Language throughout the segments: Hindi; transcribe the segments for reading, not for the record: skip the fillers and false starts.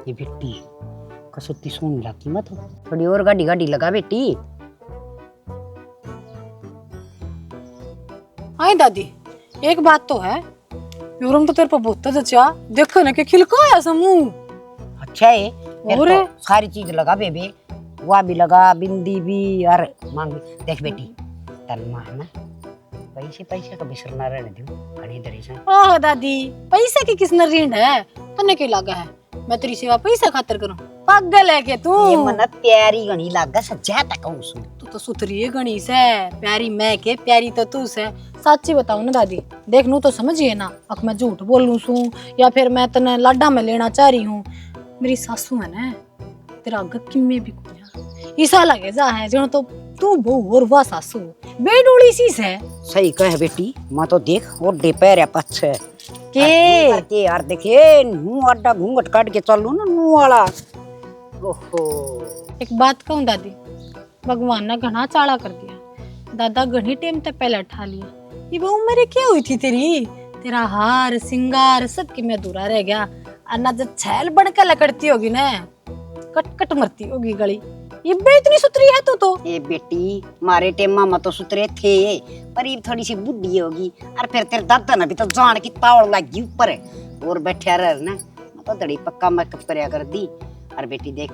ये बेटी कसुत्ती सोनी लाती मत थोड़ी और गाड़ी गाड़ी लगा बेटी। हाँ दादी, एक बात तो है, यूरम तो तेरे पर बहुत जचा देखो ना कि खिलका है समूह। अच्छा है फिर और तो सारी चीज लगा बेबे, वह भी लगा, बिंदी भी और मांग भी। देख बेटी तन्मा है ना, पैसे पैसे का बिसरना रहने दो घनी दरी से। ओह दादी, पैसे की किसने ऋण है, तने के लागा है मैं तेरी सेवा पैसा खातर करूं? पागल है के तू? ये मन प्यारी घनी लागा सजा तक उसू। तू तो सुथरी है गणी से, प्यारी मैं के प्यारी तो तू से। सच्ची बताऊं ना दादी, देख नू तो समझिए ना, अक मैं झूठ बोलूं सू या फिर मैं तने लाडा में लेना चाह रही हूँ। मेरी सासू है ना, तेरा अग किम्मे भी कुया ईसा लगे जा है जो तो तू बहु और वाह सासू बेडोली सी से। सही कहे बेटी, मैं तो देख और डे पैर पछ के करके यार देखे नू अड्डा घूंघट काट के चलू ना नू वाला। ओहो एक बात कहूं दादी, भगवान ने घना चाला कर दिया। दादा घनी टेम ते पहले उठा लिया, ये वो उम्र क्या हुई थी तेरी? तेरा हार सिंगार सब की मैं अधूरा रह गया। अन्ना जब छैल बन के लकड़ती होगी ना, कट कट मरती होगी गली। ये बे इतनी सुतरी है तू तो। ये बेटी मारे टेमा में तो सुतरे थे, पर ये थोड़ी सी बुढ़ी होगी और फिर तेरे दादा ने भी तो जान की तावड़ लगी ऊपर और बैठा रह ना, मैं तो दड़ी पक्का मेकअप करया कर दी। और बेटी देख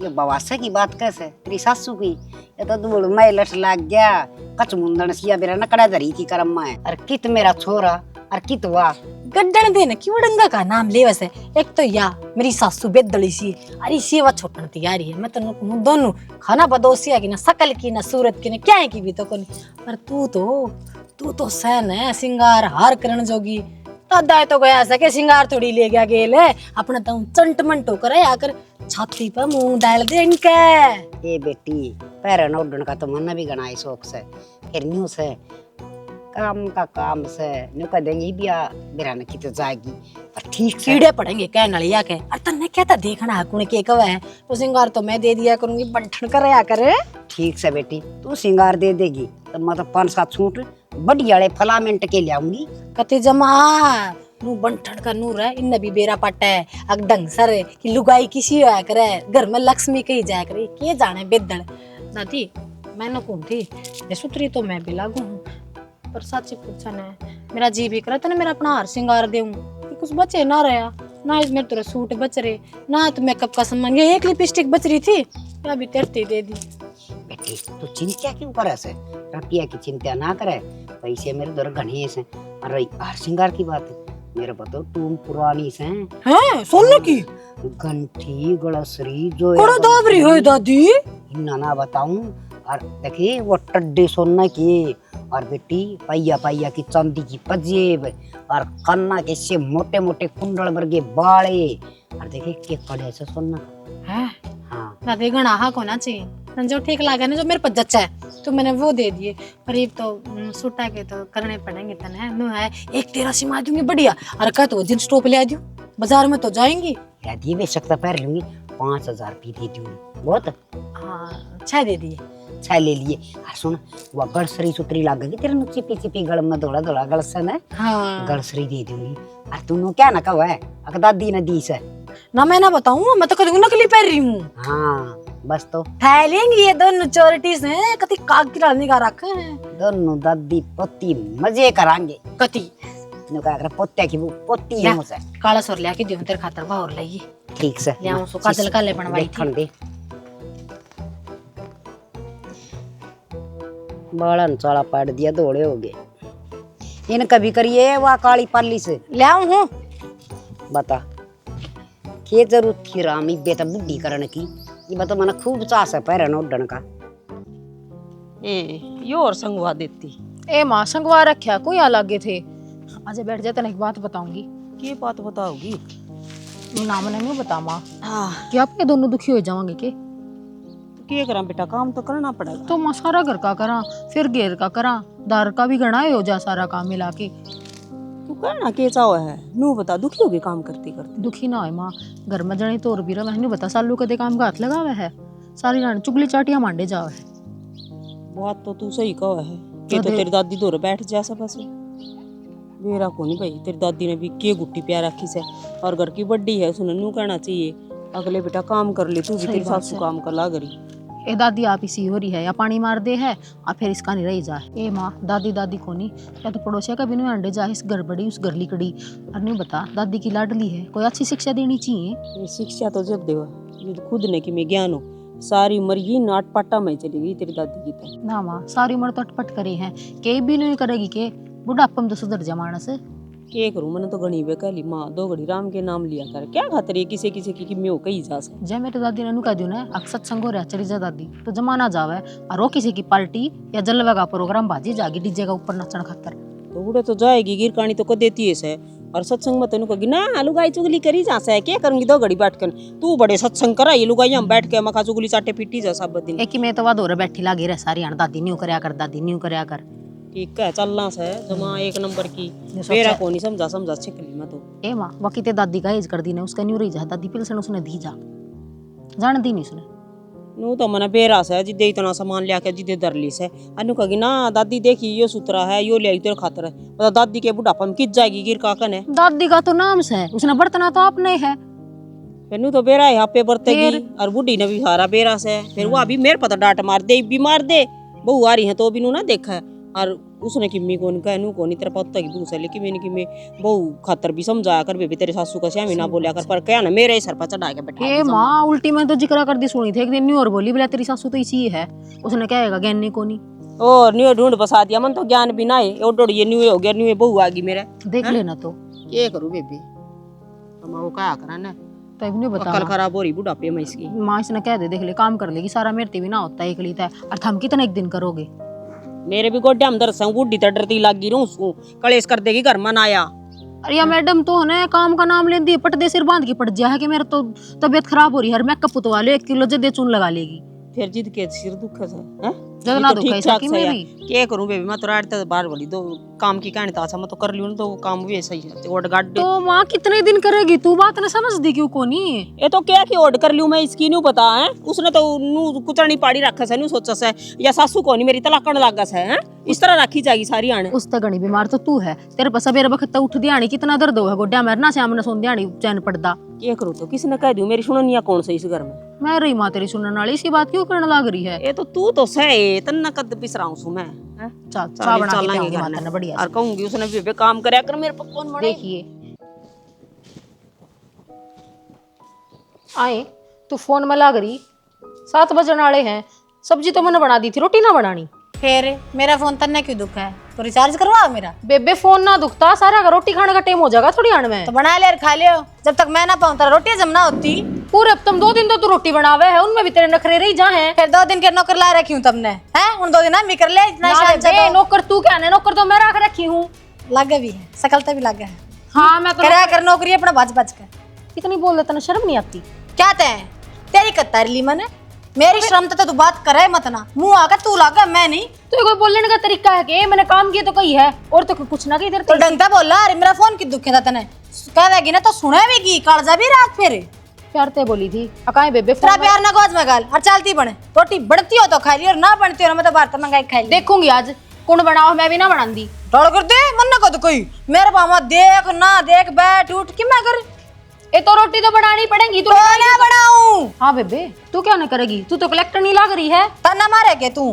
ये बवासा की बात कैसे तेरी सासू की, ये तो दूर मैं लट लाग गया कच मुंदन सिया बेरा नकड़ा धरी थी करम में। और कित मेरा छोरा और कित वाह गड्ढन देने क्यों डंगा का नाम ले वैसे। एक तो या मेरी सासू बेदली सी, अरे सेवा छोटन तैयारी है, मैं तो दोनों खाना बदोसिया की ना शकल की ना सूरत की ना क्या है की भी तो कोनी। पर तू तो सहन है सिंगार हार करण जोगी। दादा तो गया सके सिंगार थोड़ी ले गया गेल है अपना तो चंट मंटो करे आकर छाती पर मुंह डाल दे इनके। ये बेटी पैरन उड़न का तो मन भी गणाई शौक से, फिर न्यू से काम का काम से न्यू कह देंगे बिया मेरा न की तो जाएगी। पर ठीक से कीड़े पड़ेंगे क्या नलिया के। अरे तन्ने क्या था देखना है कुण के कवा है तो सिंगार तो मैं दे दिया करूंगी, बंठन करया करे। ठीक से बेटी तू सिंगार दे देगी तो मैं तो 5-7 सूट बढ़िया वाले फलामेंट के ले आऊंगी। कते जमा नू बंठन का नूर है, इन भी बेरा पट्टा है अग ढंग सर कि लुगाई किसी होया करे घर में लक्ष्मी कही जाया करे के जाने बेदड़। दादी मैं न कौन थी ये सुतरी तो मैं भी लागू हूँ, पर सच्ची पूछा ना मेरा जी भी करा था मेरा अपना हार सिंगार देऊं, कुछ बचे ना रहा ना इसमें तेरे सूट बच रहे ना तो मेकअप का सामान, ये एक लिपस्टिक बच रही थी या भी तेरती दे दी। बेटी तू चिंता क्यों करे से, रुपया की चिंता ना करे, पैसे मेरे दर घने से। और हार सिंगार की बात है मेरे बताओ तुम पुरानी से हैं सोने की घंटी गड़सरी जो कड़ो दाबरी है दादी इन्ना ना बताऊं। और देखिए वो टड्डे सोना की, और बेटी पैया पैया की चांदी की पजेब और कन्ना के से मोटे मोटे कुंडल वर्गे बाले, और देखिए के कड़े से सोना है। हाँ दादी गणा हा को ना चाहिए जो ठीक लगा ना जो मेरे पर जच्चा है तो मैंने वो दे दिए, पर ये तो सूटा के तो करने पड़ेंगे तने नो है। एक तेरा सिमा दूंगी बढ़िया और का तो जींस टॉप ले दूं, बाजार में तो जाएंगी याद ये बेशक पैर लूंगी 5,000 भी दे दूंगी बहुत। हाँ 6 दे दिए। अच्छा ले लिए। और सुन वो गड़सरी सुतरी लगेगी तेरे नु चिपी चिपी गल में धोला धोला गड़सन है, हाँ गड़सरी दे दूंगी। और तू क्या ना कहो है अक दादी ने दी से ना मैं ना बताऊं, मैं तो कभी नकली पहन रही हूँ। हाँ बस तो ठा लेंगी ये दोनों चोरिटीज हैं, कति काग की डालने का रखे हैं दोनों दादी पोती मजे करांगे। कति नु का पोते की वो पोती है मुझसे काला सोर लिया के दियो तेरे खातर बाहर लगी ठीक से ले आऊं सो काजल का ले बनवाई थी दे बालन चाला पाड़ दिया दौड़े हो गए इन कभी करिए वह काली पाली से ले आऊं हूं। बता के जरूरत थी रामी बेटा बुद्धि करने की, ये बता मना खूब चास है पैरन उड़न का। ए यो और संगवा देती ए माँ संगवा रखा कोई आ लागे थे। आज बैठ जाते ना एक बात बताऊंगी। के बात बताओगी? नाम नहीं बता माँ हाँ कि आप ये दोनों दुखी हो जाओगे के? क्या करा बेटा, काम तो करना पड़ेगा। तो माँ सारा घर का करा फिर घेर का करा दार का भी गणा हो जा सारा काम मिला के। तू करना के चाहो है नू बता, दुखी होगी काम करते करते। दुखी ना हो माँ, घर में जने तोर भी रहा बता सालू कदे काम का हाथ लगा हुआ है, सारी रानी चुगली चाटियां मांडे जाओ है। बात तो तू सही कहो है कि तो तेरी दादी दूर बैठ जा सब बस मेरा को नहीं भाई, तेरी दादी ने भी के गुट्टी प्यार रखी से और घर की बड्डी है उसने नू कहना चाहिए अगले बेटा काम कर ले तू भी, सही तेरी बात सासू है। काम कर ला गरी। ए दादी आप इसी हो रही है या पानी मार दे है और फिर इसका नहीं रही जाए। ए माँ दादी दादी को नहीं या तो पड़ोसिया का भी नहीं अंडे जाए इस गड़बड़ी उस गरली कड़ी। और नहीं बता दादी की लाडली है, कोई अच्छी शिक्षा देनी चाहिए। ये शिक्षा तो जब देवा ये तो खुद ने कि मैं ज्ञान हो, सारी उम्र ही नाट पाटा में चली गई तेरी दादी की तो। ना माँ सारी उम्र तो अटपट करी है, के भी नहीं करेगी के बुढ़ापा में तो सुधर जा मानस। के करूं, मैंने तो गणी वे कहली माँ 2 घड़ी राम के नाम लिया कर, क्या खातिर ये किसी किसी की मैं हो कही जा से। जय मेरे दादी ने कह दियो ना अक्सर संग हो रहा चली जा दादी तो जमाना जावे और वो किसी की पार्टी या जलवा का प्रोग्राम बाजी जागी डीजे का ऊपर नचन खातर। तो उड़े तो जाएगी गिर कहानी तो को देती है से, और सत्संग में तेन कहोगी ना लुगाई चुगली करी जा से, क्या करूंगी 2 घड़ी बैठ कर। तू बड़े सत्संग करा ये लुगाई हम बैठ के मखा चुगली चाटे पीटी जा सब दिन। एक ही में तो वाद हो रहा बैठी लागी रह सारी आन दादी न्यू करया कर दादी न्यू करया कर। ठीक है चलना से जमा 1 नंबर की ये सोचा- मेरा को नहीं समझा छिकली मैं तो। ए माँ वकी ते दादी का एज कर दी ने उसका न्यू रही जा दादी पिलसन उसने दी जा जान दी नहीं उसने। नू तो मना बेरा से जिदे इतना सामान लिया के जिदे दर ली से अनु कही ना दादी देखी यो सुतरा है यो ले तेरे खातर है, मतलब दादी के बुढ़ापा में किस जाएगी गिर काकन है। दादी का तो नाम से है उसने बर्तना तो आपने है। फिर नू तो बेरा यहाँ पे बरतेगी और बूढ़ी ने भी हारा बेरा से, फिर वो अभी मेरे पता डांट मार दे भी मार दे बहू आ रही है तो भी नू ना देखा है। और उसने कि मी कौन कह नू कौन तेरा पता की बहू से, लेकिन मैंने कि मैं बहू खातर भी समझाया कर बेबी तेरे सासू का श्यामी ना बोलिया कर, पर क्या ना मेरे ही सर पर चढ़ा के बैठा। ए माँ उल्टी में तो जिक्र कर दी सुनी थी एक दिन न्यू और बोली बोला तेरी सासू तो इसी है उसने क्या है ज्ञान नहीं कोनी और न्यू ढूंढ बसा दिया मन तो ज्ञान भी ना है ओ डोड़ ये न्यू हो गया न्यू बहू आ गई मेरे। देख लेना तो ये करूँ बेबी हम वो क्या करा ना तो अब नहीं बता अक्ल खराब हो रही बुढ़ापे में इसकी। माँ इसने कह दे देख ले काम कर लेगी सारा मेरे भी ना होता है एक लीता है और थम कितने एक दिन करोगे। मेरे भी गोड्या में दर्द से बूढ़ी तो डरती लगी रहूं उसको कलेश कर देगी घर में ना आया। अरे या मैडम तो है काम का नाम लेती है पट दे सिर बांध के पट जा है कि मेरा तो तबीयत खराब हो रही है मैं कप उतवा ले 1 किलो जदे चून लगा लेगी फिर जिद के सिर दुख से हैं जद ना दुख है कि मेरी क्या करूं बेबी मैं तो रात तक बाहर वाली दो काम की कहानी था मैं तो कर लियो तो काम भी ऐसा ही है ओड गाड। तो माँ कितने दिन करेगी तू बात ना समझ दी क्यों को नहीं। ये तो क्या कि ओड कर लियो मैं इसकी नहीं पता है उसने तो नू कुचरनी पाड़ी रखा से नू सोचा से या सासू को नहीं मेरी तलाकण लागा से हैं इस तरह रखी जाएगी सारी आने। उस तक घनी बीमार तो तू है तेरे पास सवेरे वक्त उठ दियानी कितना दर्द होगा गोड्या मरना सामने सोन दियानी चैन पड़दा। क्या करूं तो किसने कह दियो मेरी सुननिया कौन से इस घर में मैं रही माँ तेरी सुनने वाली इसी बात क्यों करने लग रही है। ये तो तू तो सही तन्ना कद पिसराऊं सु मैं चल चाय बना के पिलाऊंगी माता ने बढ़िया और कहूंगी उसने भी काम करया कर मेरे पर कौन बड़े। देखिए आए तू फोन में लग रही 7 बजने वाले हैं सब्जी तो मैंने बना दी थी रोटी ना बनानी। फिर मेरा फोन तन्ने क्यों दुख है तो रिचार्ज करवा मेरा। बेबे फोन ना दुखता सारा रोटी खाने का टाइम हो जाएगा थोड़ी आने में तो बना ले और खा लियो जब तक मैं ना पाऊं तेरा रोटी जमना होती। पूरे अब तुम 2 दिन तो तू रोटी बनावे है उनमें भी तेरे नखरे रही जा हैं। फिर 2 दिन के नौकर ला रखी हूँ तुमने हैं उन 2 दिन हम भी कर ले इतना शान से तो नौकर तू क्या है नौकर तो मैं रख रखी हूँ लागे भी है सकलता भी लागे है। हाँ मैं तो करया कर नौकरी अपना बच बच कर इतनी बोल देता ना शर्म नहीं आती। क्या ते तेरी कत्तार ली मैंने मेरी शर्म तो तू बात करे मत ना मुंह आकर तू लागा मैं नहीं। तो कोई बोलने का तरीका है कि मैंने काम किया तो कही है और तो कुछ ना कही इधर तो डंका बोला अरे मेरा फोन की दुखे था तने कह देगी ना तो सुने भी की कालजा भी रात फिर प्यार ते बोली थी अकाए बेबे तेरा प्यार ना गोज में गाल और चलती बने रोटी बढ़ती हो तो खा ली और ना बनती हो ना मैं तो बाहर तो मंगाई खाई ली। देखूंगी आज कौन बनाओ मैं भी ना बना दी डोल कर दे मन ना कद कोई मेरे पामा देख ना देख बैठ उठ कि मैं कर ये तो रोटी तो बनानी पड़ेगी तू तो ना बनाऊं। हाँ बेबे तू क्या ना करेगी तू तो कलेक्टर नहीं लाग रही है तना मारे के तू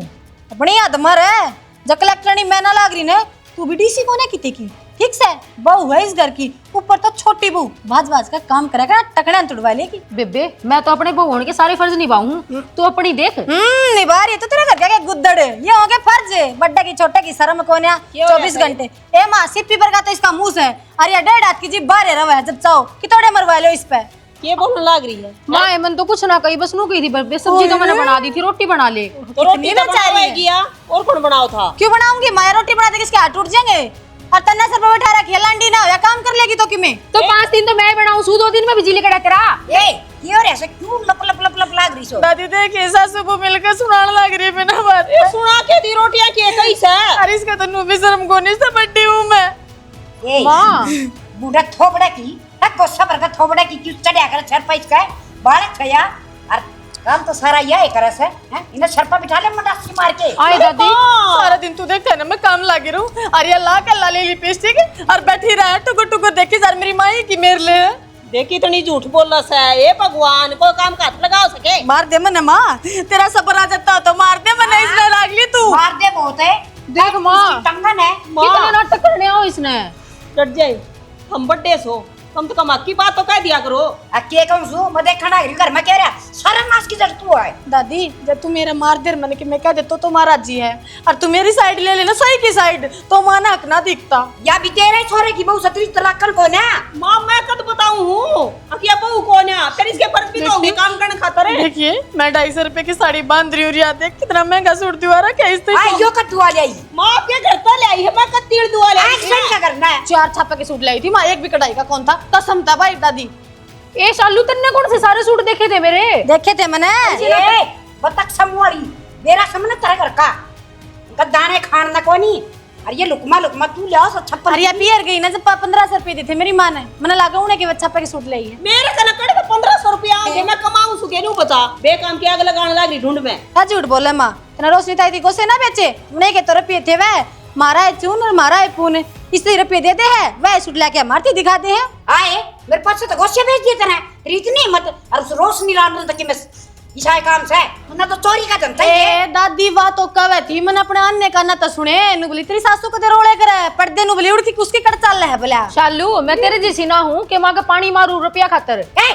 अपनी याद मर है जब कलेक्टर नहीं मैं ना लाग रही ने तू भी डीसी को ना किते की ठीक से बहू है इस घर की ऊपर तो छोटी बहू भाज भाज का काम करेगा टकने तुड़वा लेगी। बेबे मैं तो अपने बहू होने के सारे फर्ज निभाऊं तू अपनी देख। निभा रही है तो तेरा घर क्या गुद्दड़ ये हो गए फर्ज है बड्डे की छोटे की शर्म कोन्या 24 घंटे ए माँ सिप्पी पर का तो इसका मुंह है और ये 1.5 हाथ की जीभ बाहर रवा है जब चाहो कि थोड़े मरवा लो इस पे ये बोलने लग रही है माँ मन तो कुछ ना कही बस नू कही थी बेबे सब्जी तो मैंने बना दी थी रोटी बना ले। तो रोटी तो बनाएगी या और कौन बनाओ था क्यों बनाऊंगी मैं रोटी बना दे किसके हाथ टूट जाएंगे और तन्ना सर पे बैठा रखी लांडी ना हो या काम कर लेगी तो कि मैं तो 5 दिन तो मैं बनाऊं सू 2 दिन में बिजली कड़ा तेरा ए क्यों रे ऐसे क्यों लप लप लप लप लाग रही सो। दादी देखिए सासू को मिलकर सुनाने लग रही है बिना बात ये सुना के दी रोटियां के कैसे अरे इसका तो नु भी शर्म को नहीं से बड्डी हूं मैं। ए माँ बूढ़ा थोबड़ा की तक को सबर का थोबड़ा की क्यों चढ़या कर सर पैस का बालक थया और काम तो सारा यही करे से हैं इन्हें सर पर बिठा ले मटासी मार के। आए दादी सारा दिन तू देखता है ना मैं काम लागी रहूं और ये ला के ला ले लिपस्टिक और बैठी रहा टुकुर टुकुर देखी सर मेरी माई की मेरे ले देखी इतनी झूठ बोल रहा है ये भगवान को काम का हाथ लगाओ सके। मार दे मने माँ, तेरा सबर आ जाता तो मार दे मने, इसने लागली तू। मार दे बहुत है। देख माँ टंगन है। कितने नाटक करने आओ इसने। डट जाए हम बड्डे सो, कम तो कम की बात तो कह दिया करो। अके कहूं सु मैं देखना घर में कह रहा सारा नाश की जड़ तू है। दादी जब तू मेरा मार दे मैंने कि मैं कह दे तो तुम्हारा जी है, और तू मेरी साइड ले लेना सही की साइड, तो माना हक ना दिखता। या भी तेरे छोरे की बहू सतरी तलाकल को ना। माँ मैं कद बताऊं हूँ अकिया बहू कौन है, फिर इसके फर्क भी तो होंगे काम करने खातर है। देखिए मैं 250 रुपए की साड़ी बांध रही हूँ, रिया देख कितना महंगा सूट दिवारा क्या इस आ यो का दुआ ले आई। माँ के घर पर ले आई है, मैं कत्तीड़ दुआ ले आई एक्शन क्या करना है। 4 छापे के सूट लाई थी माँ, एक भी कढ़ाई का कौन था, कसम था भाई दादी। ए शालू तन्ने कौन से सारे सूट देखे थे मेरे। देखे थे मैंने। ए बतख समवाली मेरा समन तरह घर का गद्दाने खान ना कोनी। अरे ये लुकमा लुकमा तू ले आओ 56। अरे पियर गई ना जब 1500 रुपए दी थे मेरी माँ ने, मैंने लगा उन्हें के छापे के सूट लाई है। मेरे कनकड़े तो 1500 रुपया आगे मैं कमाऊं सुके नु बचा बेकाम के आग लगाने लगी ढूंढ में। क्या झूठ बोले माँ, तेना रोशनी ताई थी गोसे ना बेचे, उन्हें के तो रुपये थे वह मारा है चून और मारा है पून, इसलिए रुपये देते हैं वह सूट लाके मारती दिखाते हैं। आए मेरे पास से तो गोश्त भेज दिए थे तेरी इतनी मत। और उस रोशनी राम तक मैं ईसाई काम से ना तो चोरी का जनता ही है। ए दादी बात तो कवे थी, मैंने अपने अन्य का ना तो सुने नुबली तेरी सासू को दे रोले करे पर्दे नुबली उड़ की उसकी कट चल रहा है भला। शालू मैं तेरे जैसी ना हूँ कि माँ का पानी मारू रुपया खातर। ए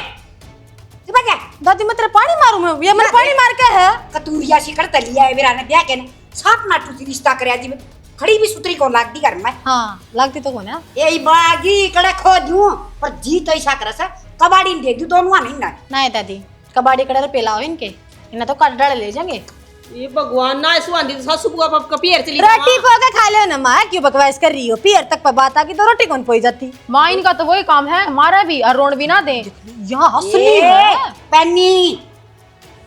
चुप जा। दादी मैं तेरे पानी मारू मैं, ये मैं पानी मार के है कतूरिया शिकर तलिया है मेरा ने ब्याह के ने साफ ना टूटी रिश्ता करया जी खड़ी भी सुतरी को लाग दी घर में। हाँ लगती तो कौन है ए बागी कड़े खो दूं पर जी तो ऐसा करे सा कबाड़ी दे दूं दोनों नहीं ना। ना दादी कबाड़ी कड़े रुपये लाओ इनके, इन्हें तो कट डाल ले जाएंगे। ये भगवान ना सुहांदी तो सासू बुआ का पियर चली रोटी को के खा ले ना माँ, क्यों बकवास कर रही हो, पियर तक पर बात आ गई तो रोटी कौन पोई जाती। माँ इनका तो वही काम है, हमारा भी और रोड भी ना दे। यहाँ असली है पैनी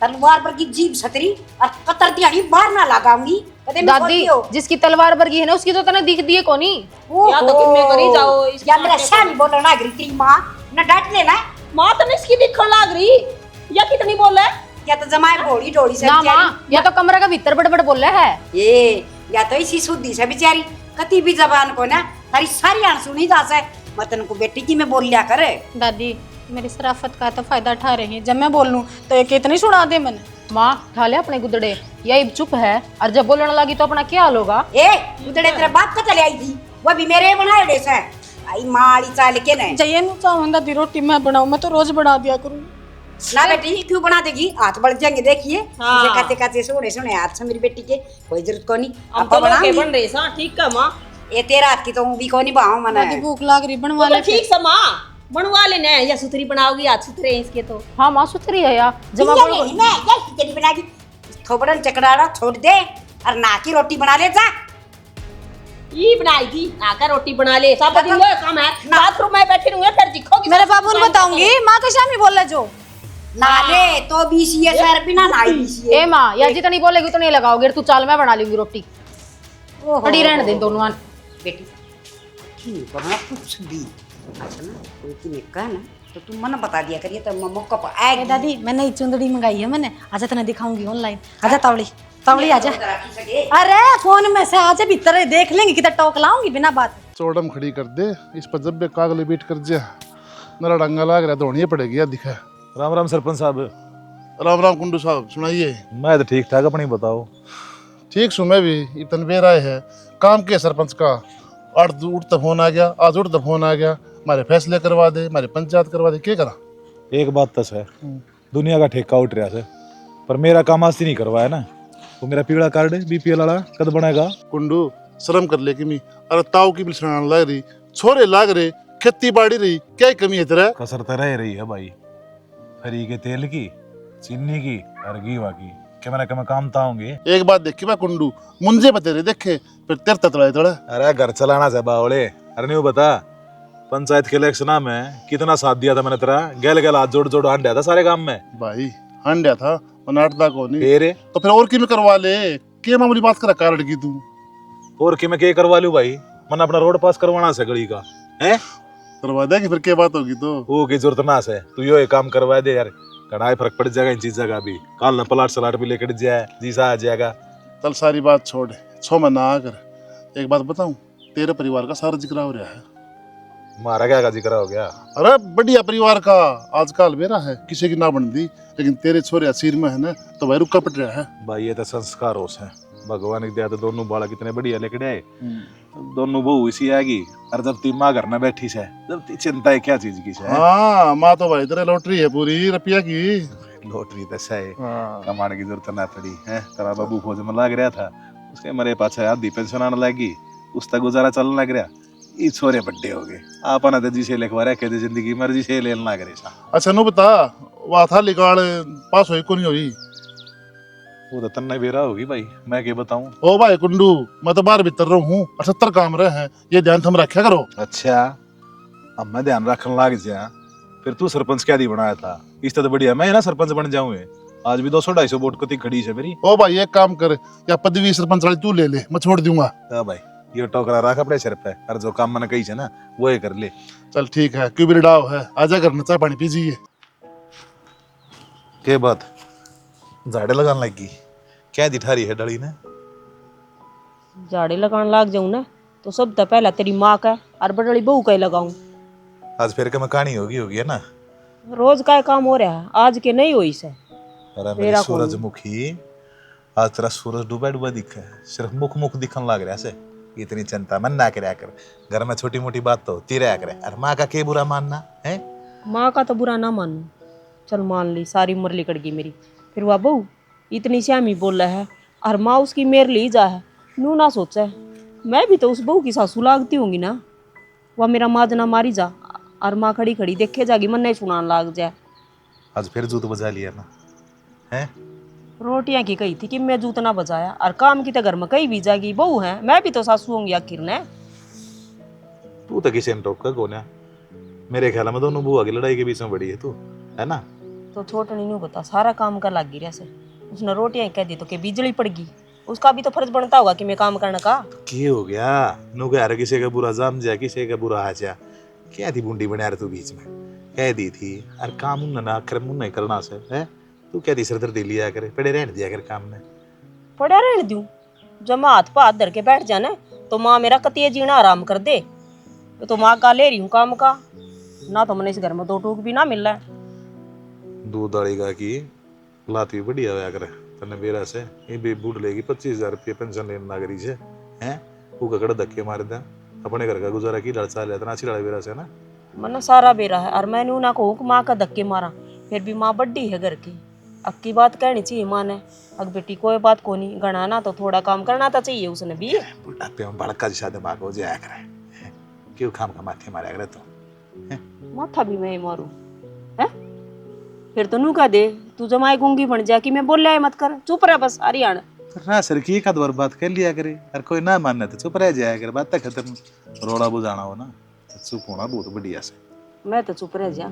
तलवार पर की जीभ सतरी और कतर दिहाड़ी बाहर ना लगाऊंगी कदे मैं दादी जिसकी तलवार वर्गी है ना उसकी तो तने दिख दिए कोनी। या तो किन्ने करी जाओ इसकी या मेरा शान बोलना गिरती माँ ना डांट लेना। माँ तो इसकी दिखण लाग रही या कितनी बोल है या तो जमाए भोड़ी डोड़ी से ना माँ या तो कमरे का भीतर बड़ बड़ बोल रहा है। ये या तो इसी शुद्धि से बेचारी कति भी जबान को ना थारी सारी आन सुनी जा से मतन को बेटी की मैं बोल लिया करे। दादी मेरी शराफत का तो फायदा उठा रही है, जब मैं बोल लूं तो ये कितनी सुना दे मैंने। माँ उठा ले अपने गुदड़े, यही चुप है और जब बोलने लगी तो अपना क्या हाल होगा। ए उधड़े तेरे बाप का चले आई थी वो भी मेरे बनाए डेस है आई माड़ी चाल के नहीं चाहिए नहीं चाहूँ दादी रोटी मैं बनाऊं, मैं तो रोज बना दिया करूँ। ना बेटी क्यों बना देगी हाथ बढ़ जाएंगे देखिए हाँ। इसे काते काते सोने सोने हाथ से मेरी बेटी के कोई जरूरत को नहीं हम आप तो लोग के बनाऊंगी। बन रहे सा ठीक है माँ ये तेरा हाथ की तो भी को नहीं बाहूं मना दादी भूख लाग रही बनवा तो ले। ठीक सा माँ बनवा लेना है या सुथरी बनाओगी आज सुथरे हैं इसके तो। हाँ माँ सुथरी है यार जमा जमा नहीं मैं क्या खिचड़ी बनागी थोबड़न चकराड़ा छोड़ दे और ना की रोटी बना ले जा। ये बनाएगी आकर रोटी बना ले सब दिन लो काम है बाथरूम में बैठी रहूंगी फिर दिखोगी मेरे बाबू ने बताऊंगी माँ के शामी बोल रहे जो नाले तो बीसीए सर बिना नाई बीसीए ए माँ यार जितनी बोलेगी उतनी लगाओगे तू चाल मैं बना लूंगी रोटी खड़ी रहने दे दोनों आन। बेटी क्यों करना कुछ भी अच्छा ना कोई तुम्हें कहा ना तो तुम मन बता दिया करिए तो मैं मौका पर ए आएगी। दादी मैं नई चुंदड़ी मंगाई है मैंने, आजा तेने दिखाऊंगी ऑनलाइन। आजा तावड़ी तावड़ी आजा। अरे फोन में से आजा भीतर देख लेंगे कितना टोक लाऊंगी बिना बात। चौड़म खड़ी कर दे इस पर जब भी कागले बीट कर दिया मेरा डंगा लाग रहा धोनी पड़ेगी यार दिखा। राम राम सरपंच साहब। राम राम कुंडू साहब सुनाइए। मैं तो ठीक ठाक, अपनी बताओ। ठीक सुमे भी इतन बेर आए है काम के सरपंच का उठता फोन आ गया आज उठता फोन आ गया हमारे फैसले करवा दे हमारे पंचायत करवा दे क्या करा। एक बात तो है दुनिया का ठेका उठ रहा है पर मेरा काम आज नहीं करवाया ना, वो मेरा पीला कार्ड बीपीएल वाला कद बनेगा। कुंडू शर्म कर ले कि मी अरे ताऊ की मिलना लग रही छोरे लाग रहे खेती बाड़ी रही क्या कमी है तेरा। कसर तो रह रही है भाई, फरी के तेल की चीनी की और घीवा की क्या मैंने कम काम ताऊंगे। एक बात देखी मैं कुंडू मुंजे बते रहे देखे फिर तेरे ततड़ाए थोड़ा। अरे घर चलाना से बावले। अरे नहीं बता पंचायत के इलेक्शन में कितना साथ दिया था मैंने तेरा, गैल गैल हाथ जोड़ जोड़ हांड था सारे काम में भाई हंडिया था नाटदा को नहीं फिर तो फिर और की में करवा ले क्या मामूली बात करा कार्ड की तू। और कि मैं क्या करवा लूं भाई, मैंने अपना रोड पास करवाना से गली का है करवा देगी फिर क्या बात होगी तो वो की जरूरत ना से तू यो एक काम करवा दे यार, कड़ाई फर्क पड़ जाएगा इन चीजों का भी। काल ना पलाट सलाट भी लेकर जाए जी सा आ जाएगा। चल सारी बात छोड़ 6 महीना आकर एक बात बताऊं तेरे परिवार का सारा जिक्र हो रहा है। मारा क्या का जिक्र हो गया? अरे बढ़िया परिवार का आजकल बेरा है, किसी की ना बन दी, लेकिन तेरे छोरे सिर में है ना तो भाई रुका पट रहा है। भाई ये तो संस्कार होश है, भगवान की दया तो दोनों बालक कितने बढ़िया लेके आए। दोनों बहू इसी आएगी, और जब ती माँ घर में बैठी से, जब ती चिंता है क्या चीज की से? हाँ माँ तो भाई तेरे लॉटरी है पूरी रुपया की। लॉटरी तो है, हाँ। कमाने की जरूरत ना पड़ी है। तेरा बाबू फौज में लग रहा था, उसके मरे पाछे आधी पेंशन आने लगी, उसका गुजारा चलने लग रहा। ये छोरे बड्डे हो गए, आपने तो जिसे लिखवा रखे थे जिंदगी मर्जी से लेने लग रहे। अच्छा नु बता, वहाँ था लिकाड़ पास हुई को नहीं हुई? वो तो तन्ने बेरा होगी भाई, मैं क्या बताऊं। ओ भाई कुंडू, मैं तो बाहर भीतर रहा हूँ, 78 काम रहे हैं, ये ध्यान थम रखा करो। अच्छा, अब मैं ध्यान रखने लग जा, फिर तू सरपंच क्या दी बनाया था? इससे तो बढ़िया मैं ना सरपंच बन जाऊं। आज भी 200-250 वोट कती खड़ी है मेरी। ओ भाई एक काम कर, या पदवी सरपंच वाली तू ले ले, मैं छोड़ दूंगा। हाँ भाई, ये टोकरा रख अपने सिर पे, और जो काम मैंने कही है ना वो ही कर ले। चल ठीक है, क्यों भी डाव है, आजा घर में चाय पानी पीजिए। के बात झाड़े लगाने लगी, क्या दिठा रही है डली ने? झाड़े लगाने लाग जाऊं ना तो सब तो पहला तेरी माँ का और बड़ी बहू का ही लगाऊं। आज फिर के में कहानी होगी है ना? रोज का काम हो रहा है, आज के नहीं हुई से। अरे मेरे मेरा कौन? सूरजमुखी, आज तेरा सूरज डूबा डूबा दिखा है, सिर्फ मुख मुख दिखने लग रहा है। इतनी चिंता मन ना करया कर, घर में छोटी मोटी बात तो होती रहा करे। अरे माँ का के बुरा मानना है? माँ का तो बुरा ना मानू, चल मान ली, सारी उम्र लिकड़ गई मेरी। फिर वह बहू इतनी श्यामी बोल रहा है और माँ उसकी मेर ली जा है, नू ना सोचा है मैं भी तो उस बहू की सासू लागती होंगी ना। वह मेरा माजना मारी जा और माँ खड़ी खड़ी देखे जागी, मन नहीं सुनान लाग जाए। आज फिर जूत बजा लिया ना है? रोटियां की कही थी कि मैं जूत ना बजाया, और काम की तो घर में कहीं भी जागी, बहू है मैं भी तो सासू होंगी आखिर ने। तू तो किसी ने टोका कौन है? मेरे ख्याल में दोनों बुआ की लड़ाई के बीच में बड़ी है तू, है ना? तो छोटनी नहीं बता, सारा काम कर लगी रहा से। उसने रोटियां कह दी तो के बिजली पड़ गई, उसका भी तो फर्ज बनता होगा कि मैं काम करने का। क्या हो गया? नु यार किसी का बुरा जाम जा, किसी का बुरा आ जा, क्या थी बूंदी बना रहे तू बीच में? कह दी थी और काम ना आखिर मुंह नहीं करना से है। तू क्या सिर दर्द लिया करे, पड़े रहने दिया कर काम में। पड़ा रहने दूं? जब मैं हाथ पाथ धर के बैठ जाना तो माँ मेरा कतिये जीना आराम कर दे। तो माँ का ले रही हूँ काम का ना, तो मैंने इस घर में 2 टूक भी ना मिल रहा है। दूध डालेगा की लाती बढ़िया होया करे तने बेरा से, ये भी बूढ़ लेगी 25,000 रुपये पेंशन लेने नागरी से हैं। वो ककड़ धक्के मार दे, अपने घर का गुजारा की लड़सा ले इतना अच्छी लड़ाई बेरा से ना। मना सारा बेरा है और मैंने ना कहूँ कि माँ का धक्के मारा, फिर भी माँ बड्डी है घर की, अब की बात कहनी चाहिए माँ ने। अब बेटी कोई बात को नहीं गणा ना, तो थोड़ा काम करना तो चाहिए उसने भी। बुढ़ापे में बड़का जैसा दिमाग हो जाया करे, क्यों काम का माथे मारा करे तो? माथा भी मैं मारू है? फिर तो नू कह दे तू जमाई गूंगी बन जा कि मैं बोल रहा है मत कर, चुप रह बस हरियाणा। ना सर की एक बार बात कर लिया करे, और कोई ना मानना तो चुप रह जाया करे, बात तक खत्म। रोड़ा बुझाना हो ना तो चुप होना बहुत बढ़िया से। मैं तो चुप रह जा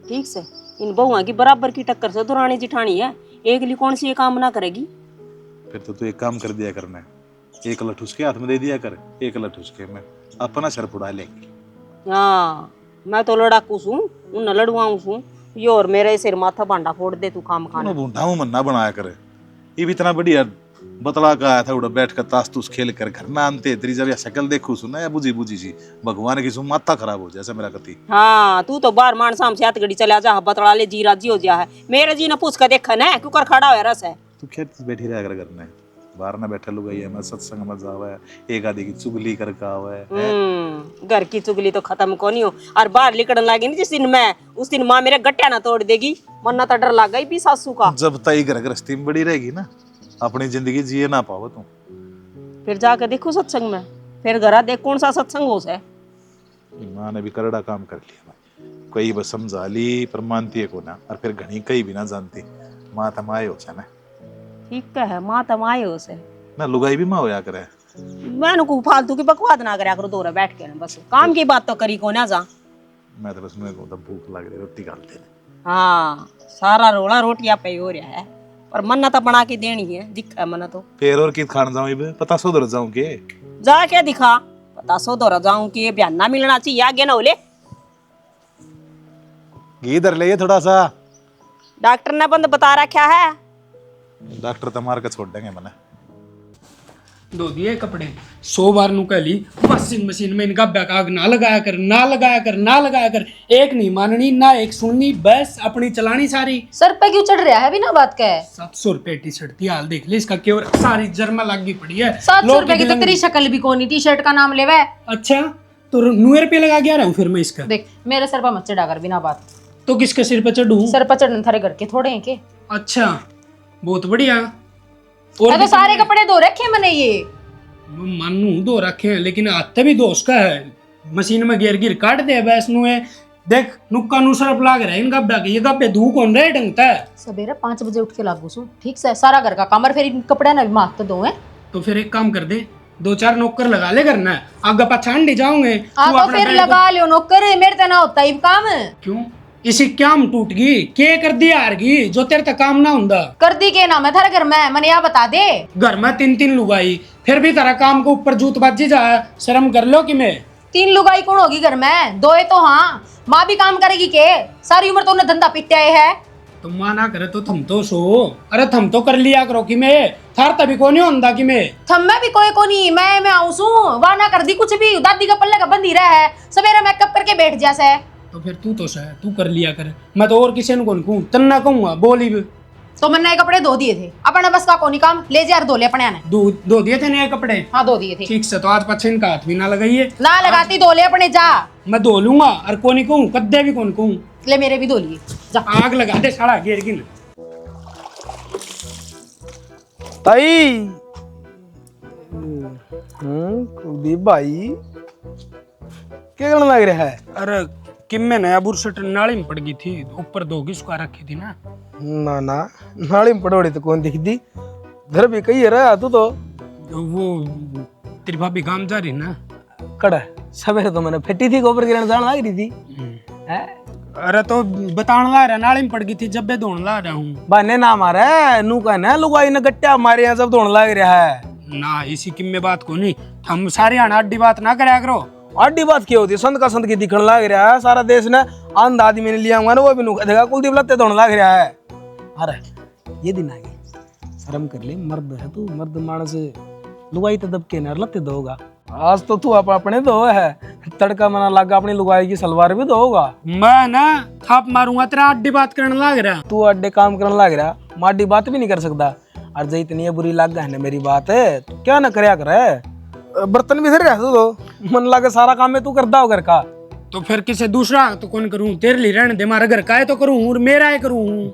ठीक से। इन बहुआ की बराबर की टक्कर से दुरानी जिठानी है, एक ली कौन सी ये काम ना करेगी। फिर तो तू एक काम कर दिया करना, एक लठ उसके हाथ में दे दिया कर, एक लठ उसके में, अपना सर फुड़ा लेंगे। हाँ मैं तो लड़ाकू हूँ, उन लड़ुआऊ हूँ, ये और मेरे सिर माथा भांडा फोड़ दे तू काम खाना। बूढ़ा मन ना बनाया करे, ये भी इतना बढ़िया बतला का आया था उड़ा बैठ कर ताश तूस खेल कर घर में आनते तेरी जब या शक्ल देखू सुना या बुझी बुझी सी भगवान की सुन माथा खराब हो जाए मेरा कति। हाँ तू तो बार मान शाम से हथगड़ी चला जा, बतला ले जी राजी हो जा है। मेरे जी ने पूछ कर देखा ना क्यों कर खड़ा हुआ रस है। तू क्या बैठी रहा कर घर में, बाहर ना बैठा लुगाई है, मैं सत्संग में जावा है, एक आदि की चुगली कर का हुआ है। घर की चुगली तो खत्म को नहीं हो, और बाहर निकलने लगी नहीं जिस दिन मैं, उस दिन माँ मेरे गट्टिया ना तोड़ देगी, मरना तो डर लग गई भी सासू का। जब तई घर गृहस्थी में बड़ी रहेगी ना, अपनी जिंदगी जिए ना पाओ तू। फिर जाकर देखो सत्संग में, फिर घर देख कौन सा सत्संग हो से। माँ ने भी करड़ा काम कर लिया, कोई बस समझा ली पर मानती है को ना, और फिर घनी कहीं भी ना जानती। माँ तो माए हो ना, ठीक है माँ तो माए हो से ना, लुगाई भी माँ होया करे। मैंने को फालतू की बकवाद ना करया करो दोरा बैठ के ना, बस काम की बात तो करी को ना जा। मैं तो बस मेरे को तो भूख लग रही, रोटी खाते। हाँ सारा रोला रोटियां पे हो रहा है, पर मन्ना तो बना के देनी है, दिखा है मना तो। फिर और कित खान जाऊं इबे, पता सो दर जाऊं के जा के दिखा, पता सो दौरा जाऊं कि बयान ना मिलना चाहिए आगे ना होले। घी दर ले थोड़ा सा, डॉक्टर ने बंद बता रखा है। डॉक्टर तो मार के छोड़ देंगे मने। धो दिए कपड़े 100 बार नु कह ली वॉशिंग मशीन में इनका बैकाग ना लगाया कर ना लगाया कर ना लगाया कर, एक नहीं माननी ना एक सुननी, बस अपनी चलानी सारी। सर पे क्यों चढ़ रहा है बिना बात का? 700 रुपए टी शर्ट थी, हाल देख ले इसका क्यों सारी जर्मा लगी पड़ी है। 700 रुपए की तो तेरी शक्ल भी कोनी टी शर्ट का नाम लेवा है। अच्छा तो 9 रुपए लगा गया रहा हूँ फिर मैं इसका। देख मेरे सर पर मत चढ़ा कर बिना बात। तो किसके सिर पे चढ़ूं? सर पर चढ़ने थारे घर के थोड़े हैं के? अच्छा बहुत बढ़िया। मैं तो सारे कपड़े धो रखे मैंने ये। मानू धो रखे हैं लेकिन हाथ भी दोष का है, मशीन में गिर गिर काट दे बस नु है। देख नुक्का नु सरफ लाग रहा है इन गब्बा के, ये गब्बे धू कौन रहे ढंगता है। सवेरे 5 बजे उठ के लागू सू ठीक से सारा घर का काम और फिर इन कपड़े ना भी मात तो दो है। तो फिर एक काम कर दे, 2-4 नौकर लगा ले करना, आगे पछाड़ दे जाओगे। तो फिर लगा लियो नौकर, मेरे तो ना होता ही काम। क्यों इसी क्या टूट गई के कर दी हार गई जो तेरे तक काम ना हुंदा? कर दी के नाम है थारे घर में, मैंने यह बता दे। घर में 3-3 लुगाई फिर भी तेरा काम के ऊपर जूत बाजी जा, शर्म कर लो कि मैं 3 लुगाई कौन होगी घर में? 2 है तो हाँ, माँ भी काम करेगी के? सारी उम्र तो उन्हें धंधा पीते आए है। तो माँ ना करे तो थम तो सो, अरे थम तो कर लिया करो कि मैं थार तभी को नहीं होंदा कि मैं थम में भी कोई को नहीं, मैं आऊं सू वहां ना कर दी कुछ भी, दादी का पल्ले का बंदी रहा है, सवेरे मेकअप करके बैठ जा से। तो फिर तू तो सह तू कर लिया कर, मैं तो और किसी को कहूँ तन्ना कहूँगा बोली भी। तो मैंने नए कपड़े धो दिए थे, अपने बस का कोनी काम ले जा धो ले अपने ने। धो दिए थे नए कपड़े? हाँ धो दिए थे। ठीक से, तो आज पछे इनका हाथ भी ना लगाइए। ना लगाती धो ले अपने जा। मैं धो लूंगा और कोनी कहूँ कद्दे भी कौन कहूँ। ले मेरे भी धो लिए जा। आग लगा दे साड़ा घेर गिन। ताई कुलदीप भाई क्या करने लग रहा है? अरे कि मैं नया बुरसट नाली में पड़ गई थी, ऊपर 2 घिसका रखी थी ना। ना ना नाली में पड़ोड़ी तो कौन दिखती, घर भी कही रहा तू तो। वो तेरी भाभी काम जा रही ना। कड़ा सवेरे तो मैंने फेटी थी, गोबर गिरने जाने लग रही थी। अरे तो बताने ला रहा नाली में पड़ गई थी जब मैं दौड़ ला रहा हूँ। बने ना मारे नू कहना लुगाई ने गट्टा हमारे यहाँ सब दौड़ लग रहा है ना, इसी की में बात को नहीं, हम सारे आना अड्डी बात ना करया करो। आडी बात क्या होती है? संत का संत की दिखने लग रहा है सारा देश ने, आंध आदमी ने लिया हुआ ना वो भी नू कहेगा कुलदीप लत्ते दौड़ लग रहा है। अरे ये दिन आ गए, शर्म कर ले, मर्द है तू, मर्द मानस लुगाई तो दबके न लत्ते दोगा। आज तो तू अपने दो है, तड़का मना लगा अपनी लुगाई की सलवार भी दोगा। मैं ना थाप मारूंगा तेरा अड्डी बात करने लग रहा। तू अड्डे काम करने लग रहा, माडी बात भी नहीं कर सकता। और जो इतनी बुरी लग गया है मेरी बात है तो क्या ना करया करे, बर्तन भी धर रहा तो मन लगे सारा काम में तू करता हो घर का। तो फिर किसी दूसरा तो कौन करूं, तेरे लिए रहने दे, हमारा घर का है तो करूं और मेरा है करूं।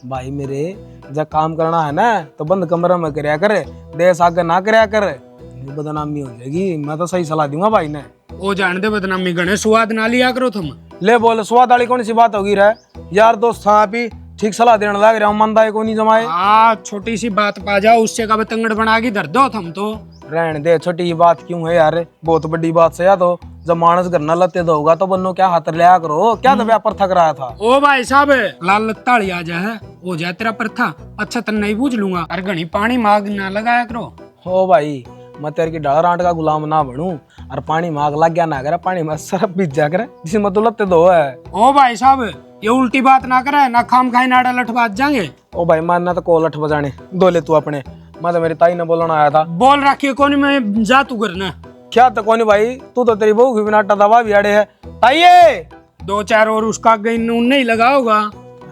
भाई मेरे जब काम करना है ना तो बंद कमरा में करया करे, देश आगे ना करया करे, बदनामी हो जाएगी। मैं तो सही सलाह दूंगा भाई ने। ओ जान दे बदनामी गणे स्वाद ना लिया करो तुम। ले बोल स्वाद वाली कौन सी बात होगी रे यार, दोस्त था भी ठीक सलाह देने लग रहा हूँ, मंदा को नहीं जमाए। हाँ छोटी सी बात पा जाओ उससे का तंगड़ बना के धर दो तुम तो। रहने दे, छोटी बात क्यों है यार, बहुत बड़ी बात से। या तो जब मानस घर न लत्ते दोगा तो बन्नो क्या हाथ लिया करो, क्या तो व्यापार थक रहा था। ओ भाई साहब लाल लत्ताड़ी आ जा है हो जाए तेरा प्रथा, अच्छा तन नहीं पूछ लूंगा। अरे घनी पानी मांग ना लगाया करो। हो भाई मैं तेरे की डाल रांट का गुलाम ना बनूं, और पानी मांग लग गया ना करे, पानी में सरफ बीत जा करे जिसे मतलब लत्ते दो है। ओ भाई साहब ये उल्टी बात ना करे, ना खाम खाई नाड़ा लठ बाज जाएंगे। ओ भाई मानना तो को लठ बजाने दो ले तू अपने, मैं तो मेरी ताई ने बोलना आया था। बोल रखिए कौन मैं जा तू करना क्या तो कौन भाई, तू तो तेरी बहू की बिना दवा भी आड़े है। ताइये 2-4 और उसका गई नून नहीं लगा होगा।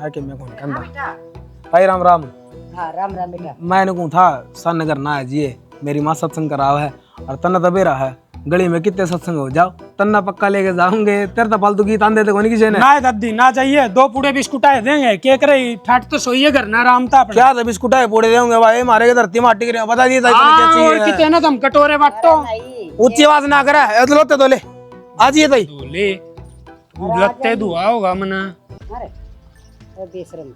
आके मैं कौन कंधा ताई राम राम। हाँ राम राम बेटा। मैंने कहूँ था सन करना है जी, मेरी माँ सत्संग कराव है और तन्ना दबेरा है, गली में कितने सत्संग हो जाओ, तन्ना पक्का लेके जाऊंगे। तेरे तो फालतू गीत आंदे थे कोनी किसी ने। ना दादी ना चाहिए, 2 पूड़े बिस्कुट आए देंगे के करे ठाट तो सोइए करना आराम था अपना। क्या था बिस्कुट है पूड़े देंगे भाई, मारे के धरती माटी के बता दिए और कितने ना तुम कटोरे बांटो। ऊंची आवाज ना करे लोते तो ले आज ये ताई ले लत्ते धुआ होगा मना। अरे ओ बेशरम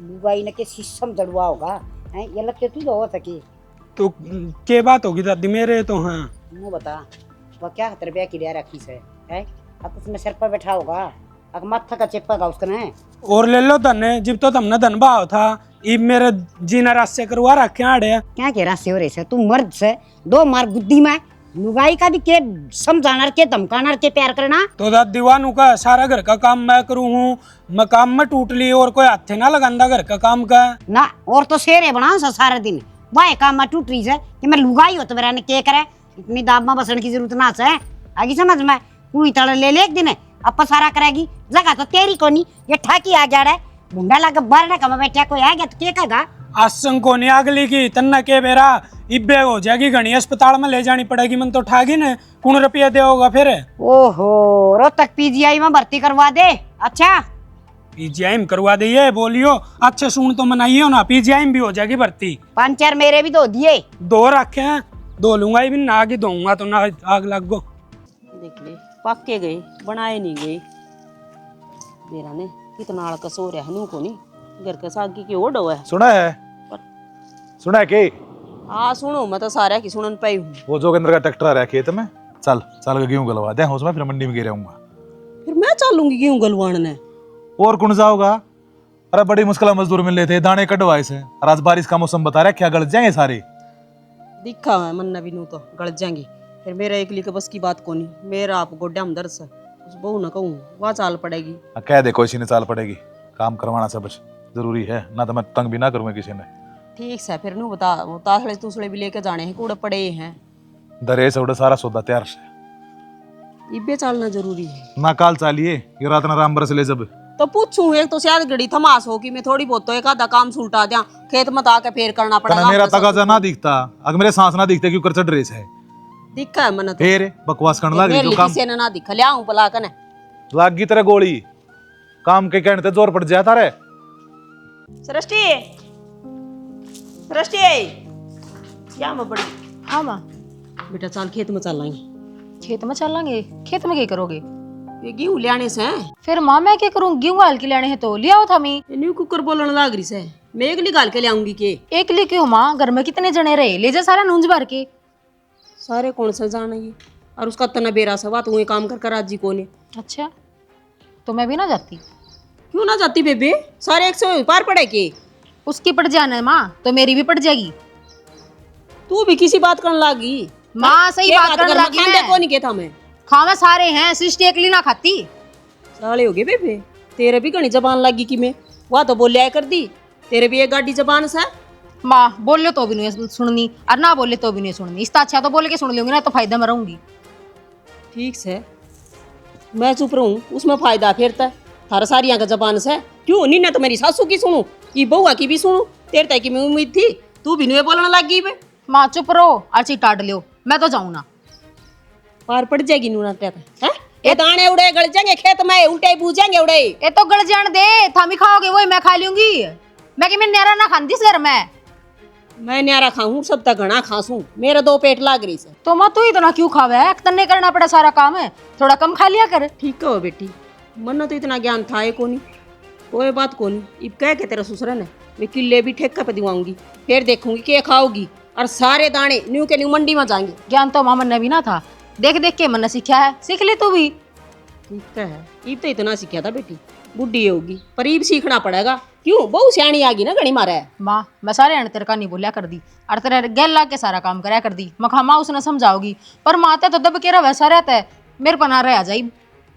लुगाई ने के सिस्टम जड़वा होगा हैं, ये लत्ते तू दो सकी तो के बात होगी दादी मेरे तो। हाँ मुंह बता वो क्या रुपया की लिया रखी से है, अब उसमें सिर पर बैठा होगा, अब माथा का चेपा का उसका है। और ले लो धन, जब तो तुमने धन भाव था इब मेरे जीना रास्ते करवा रखे आड़े। क्या कह रहा से हो रहे से तू मर्द से 2 मार बुद्धि में लुगाई का भी के समझाना के धमकाना के प्यार करना। तो दादी वानू का सारा घर का काम मैं करूँ हूँ, मैं काम में टूट ली और कोई हाथ ना लगांदा घर का काम का ना और तो शेर है बना सा सारा दिन वाह काम में टूट रही है कि मैं लुगाई हो तो मेरा ने के करे इतनी दाब में बसने की जरूरत ना है आगे समझ में पूरी तरह ले ले एक दिन अब सारा करेगी जगह तो तेरी को नहीं ये ठाकी आ जा रहा है मुंडा लगा बारने का मैं बैठा कोई आ गया तो के कहेगा आसंग को नहीं अगली की तन्ना के बेरा इब्बे हो जाएगी घनी अस्पताल में ले जानी पड़ेगी मन तो ठागी ने कौन रुपया देगा फिर ओहो रोहतक पीजीआई में भर्ती करवा दे अच्छा पीजीआई में करवा दिए बोलियो अच्छे सुन तो मनाइयो ना पीजीआई में भी हो जाएगी भर्ती 5-4 मेरे भी दो दिए 2 रखे हैं 2 लूंगा ही भी ना आगे दूंगा तो ना आग लग गो देख ले पक्के गए बनाए नहीं गए मेरा ने कितना अड़कस हो रहा है नू को नहीं घर के सागी की ओढ़ है सुना है के हाँ सुनो मैं तो सारा की सुनन पाई हूँ वो जोगिंदर का ट्रैक्टर आ रहा है खेत में चल के गेहूं गलवा दे उसमें फिर मंडी में गिर रहूंगा फिर मैं चलूंगी गेहूं गलवान ने और कौन जाओगा अरे बड़ी मुश्किल मजदूर मिल रहे थे दाने कटवाए से और आज बारिश का मौसम बता रहा है क्या गल जाएंगे सारे दिखा है मन्ना भी नू तो गल जाएंगे फिर मेरा एक के बस की बात को नहीं मेरा आप गोड्या में दर्द है उस बहू ना कहूँ वहाँ चाल पड़ेगी कह दे कोई ने चाल पड़ेगी काम करवाना सब जरूरी है ना तो मैं तंग भी ना करूंगा किसी ने ठीक है फिर नू बता वो तासड़े तूसड़े भी लेके जाने हैं कूड़े पड़े हैं दरे से उड़े सारा सौदा तैयार से इब्बे चालना जरूरी है ना काल चालिए ये रात ना राम बरस ले जब तो पूछूं एक तो शायद घड़ी थमास हो कि मैं थोड़ी बहुत तो एक आधा काम सुलटा दिया खेत में आके फेर करना पड़ेगा मेरा तगाजा ना दिखता अगर मेरे सांस ना दिखते क्यों कर चढ़ रेस है दिखा है मन तो फिर बकवास करने लग मेरे जो काम किसी ने ना दिखा लिया हूं पला कने लागी तेरे गोली काम के कहने ते जोर पड़ जाता रे सृष्टि सृष्टि क्या मैं बड़ी हाँ माँ बेटा चल खेत में चलाएंगे खेत में चलेंगे खेत में क्या करोगे ये गेहूं लेने से फिर माँ मैं क्या करूँ गेहूँ हाल के लेने हैं तो ले आओ था मी न्यू कुकर बोलने लाग रही से मैं एक निकाल के ले आऊंगी के एक ले क्यों माँ घर में कितने जने रहे ले जा सारा नूंज भर के सारे कौन सा जाना ये और उसका तना बेरा सवा तो वही काम कर आज जी को ने अच्छा तो मैं भी ना जाती क्यों ना जाती बेबे सारे 100 पार पड़े के उसकी पड़ जाना है माँ तो मेरी भी पड़ जाएगी तू भी किसी बात करने लागी माँ सही बात करने लगी खाने मैं को नहीं कहता मैं खावे सारे हैं सृष्टि अकेली ना खाती साले हो गए बेबे तेरे भी घनी जबान लगी कि मैं वह तो बोलिया कर दी तेरे भी एक गाड़ी जबान से माँ बोले तो भी नहीं सुननी और ना बोले तो भी नहीं सुननी इसका अच्छा तो बोले के सुन लूंगी ना तो फायदा में रहूंगी ठीक से मैं चुप रहूं उसमें फायदा फिरता थारा सारिया का जबान से क्यों नहीं ना तो मेरी सासू की सुनू कि बहुआ की भी सुनू तेरे तक की मैं उम्मीद थी तू भी नहीं बोलने लगी बे माँ चुप रहो अर्ची टाट लियो मैं तो जाऊँ ना पार पड़ जाएगी नूना है ये दाने उड़े गल जाएंगे खेत में उल्टे बूझेंगे उड़े ये तो गड़ जान दे थामी खाओगे वही मैं खा लूंगी मैं कि मैं न्यारा ना खाती इस घर में मैं न्यारा खाऊं सब तक घना खासूं मेरे 2 पेट लाग रही से तो माँ तू इतना क्यों खावे तन्ने करना पड़ा सारा काम है थोड़ा कम खा लिया कर ठीक है बेटी मन तो इतना ज्ञान था को नहीं कोई बात को नहीं इब कह के तेरा ससुरा ने मैं किले भी ठेका पे दिवाऊंगी फिर देखूंगी क्या खाओगी और सारे दाने न्यू के न्यू मंडी में जाएंगे ज्ञान तो माँ मन भी ना था देख देख के मन सीखा है सीख ले तू भी ठीक है इब तो इतना सीखा था बेटी बुढ़ी होगी पर इब सीखना पड़ेगा क्यों बहुत सियाणी आ गई ना घनी मारा है माँ मैं सारे अण तेरे का नहीं बोलिया कर दी और तेरे गैल ला के सारा काम कराया कर दी मखा माँ उसने समझाओगी पर माता तो दब के रहा वैसा रहता है मेरे पना रह आ जाई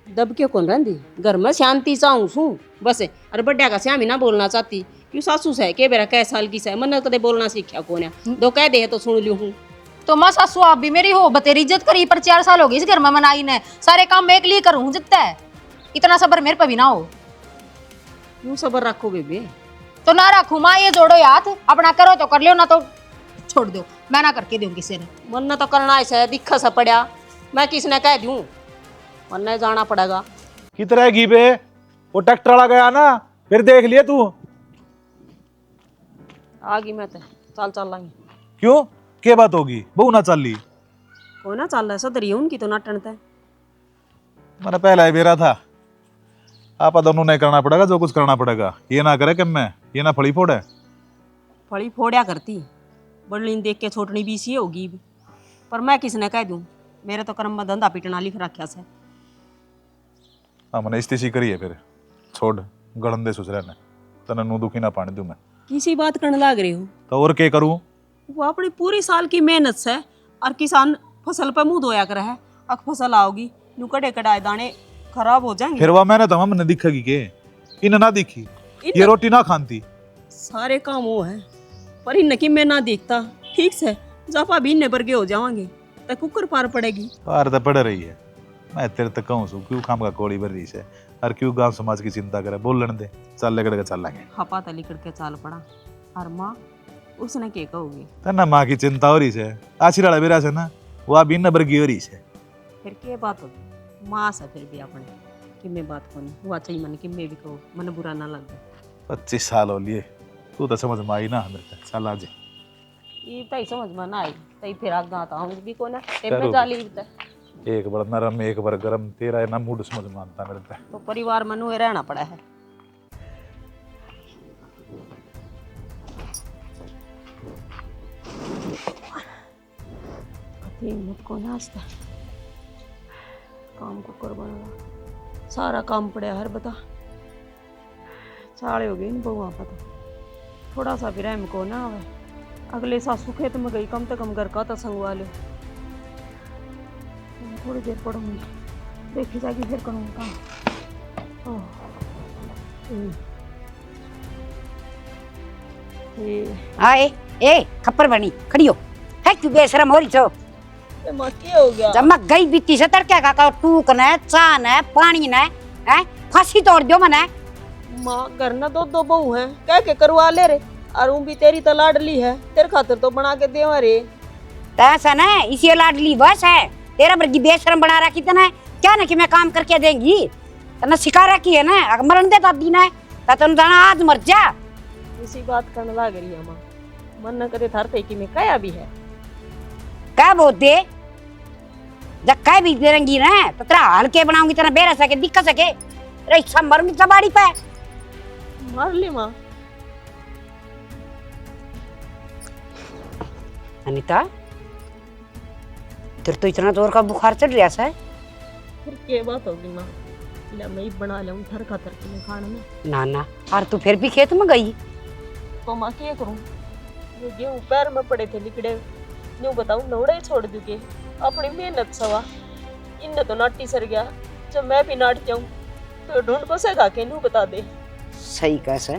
दब के कौन रहती घर में शांति चाहूँ सू बस अरे बड्डा का श्यामी ना बोलना चाहती क्यों सासू से के बेरा कै साल की से मन कदे बोलना सीखा कौन है दो कह दे तो सुन लू हूँ तो माँ सासू आप भी मेरी हो बतेरी इज्जत करी पर 4 साल हो गई इस घर में मनाई ने सारे काम मैं एक लिए करूँ जितना है इतना सबर मेरे पे भी ना हो क्यों सबर रखो बेबे तो ना रखू माँ ये जोड़ो याद अपना करो तो कर लियो ना तो छोड़ दो मैं ना करके दूँ किसी ने मन तो करना ऐसा दिखा सा पड़ा मैं किसने कह दूँ मन जाना पड़ेगा कित रहेगी बे वो ट्रैक्टर वाला गया ना फिर देख लिए तू आ गई मैं तो चल चल लांगी क्यों क्या बात होगी बहु ना चल ली कोई ना चल रहा सदरी उनकी तो नाटनता है मैंने पहला ही बेरा था आप दोनों नहीं करना पड़ेगा जो कुछ करना पड़ेगा ये ना करे कि मैं ये ना फड़ी फोड़े फड़ी फोड़िया करती बड़लीन देख के छोटनी भी सी होगी पर मैं किसने कह दूं मेरे तो कर्म में धंधा पीटना लिख रखा से हाँ मैंने स्थिति करी है फिर छोड़ गड़ंदे सुसरे ने तने नू दुखी ना पाने दूं मैं किसी बात करने लग रहे हो तो और क्या करूं वो अपनी पूरी साल की मेहनत से और किसान फसल पर मुंह धोया कर है अब फसल आओगी नू कड़े कड़ाए दाने खराब हो जाएंगे फिर वह मैंने तो हमने दिखेगी के इन ना दिखी ये रोटी ना खाती सारे काम वो है पर इन की मैं ना देखता ठीक से जापा भी इन्ने पर के हो जावांगे तो कुकर पार पड़ेगी। पार तो पड़ रही है। मैं तेरे तक कहूँ सू क्यों खाम का कोड़ी भर रही से और क्यों गांव समाज की चिंता करे, बोलन दे, चल लेकर चल लेंगे। हपा तली करके चाल पड़ा और माँ उसने के कहोगी तना माँ की चिंता हो रही से आशीर्वाद बेरा से ना वो अभी न बरगी हो रही से। फिर के बात होगी माँ से फिर भी अपने कि मैं बात को नहीं हुआ चाहिए मन कि मैं भी कहो मन बुरा ना लग जाए। 25 साल हो लिए तू तो समझ में आई ना हमें तक चल आज ये तई समझ में ना आई तई फिर आगे आता हूँ भी को ना टेप करो। में जाली एक बार नरम एक बार गरम, तेरा है ना मूड समझ में आता मेरे पे। तो परिवार में नुए रहना पड़ा है। हिम्मत को नाचता काम को कर बना सारा काम पड़ा हर बता चाले हो गई इन बहुआ का तो थोड़ा सा भी रहम को ना आवे। अगले सासू खेत में गई कम से कम घर का तो संगवा लो। थोड़ी देर पढ़ूंगी देखी जाएगी फिर करूँगी काम। आए ए खप्पर बनी खड़ी हो है क्यों बेशरम हो रही छो। माँ क्या हो गया? जब मैं गई बीती से तड़के का टूक ने चा ने पानी ने है फांसी तोड़ दियो मने। माँ घर ना दो बहू हैं कह के करवा ले रे और भी तेरी तो लाडली है तेरे खातिर तो बना के देवा रे। ऐसा ना इसी लाडली बस है तेरा बर्गी बेशरम बना रखी तना क्या ना कि मैं काम करके देंगी तना सिखा रखी है ना अगर मरण दे दादी ने तन जाना आज मर जा। इसी बात करने लग रही है माँ मन न करे थारते कि मैं कया भी है क्या बोल दे जब कह भी देंगी ना तो तेरा हल्के बनाऊंगी तेरा बेरा सके दिक्कत सके तेरा इच्छा मरूंगी चबाड़ी पे मार ली माँ। अनीता तेरे तो इतना जोर का बुखार चढ़ रहा है। फिर क्या बात होगी माँ ले मैं ही बना लूँ थर खातर के मैं खाने में ना ना और तू फिर भी खेत में गई तो माँ क्या करूँ ये गेहूँ पैर में पड़े थे लिकड़े यूँ बताऊँ नौड़े ही छोड़ दूँ के अपनी मेहनत सवा इनने तो नाटी सर गया जब मैं भी नाट जाऊँ तो ढूंढ को से गा के नू बता दे। सही कैसे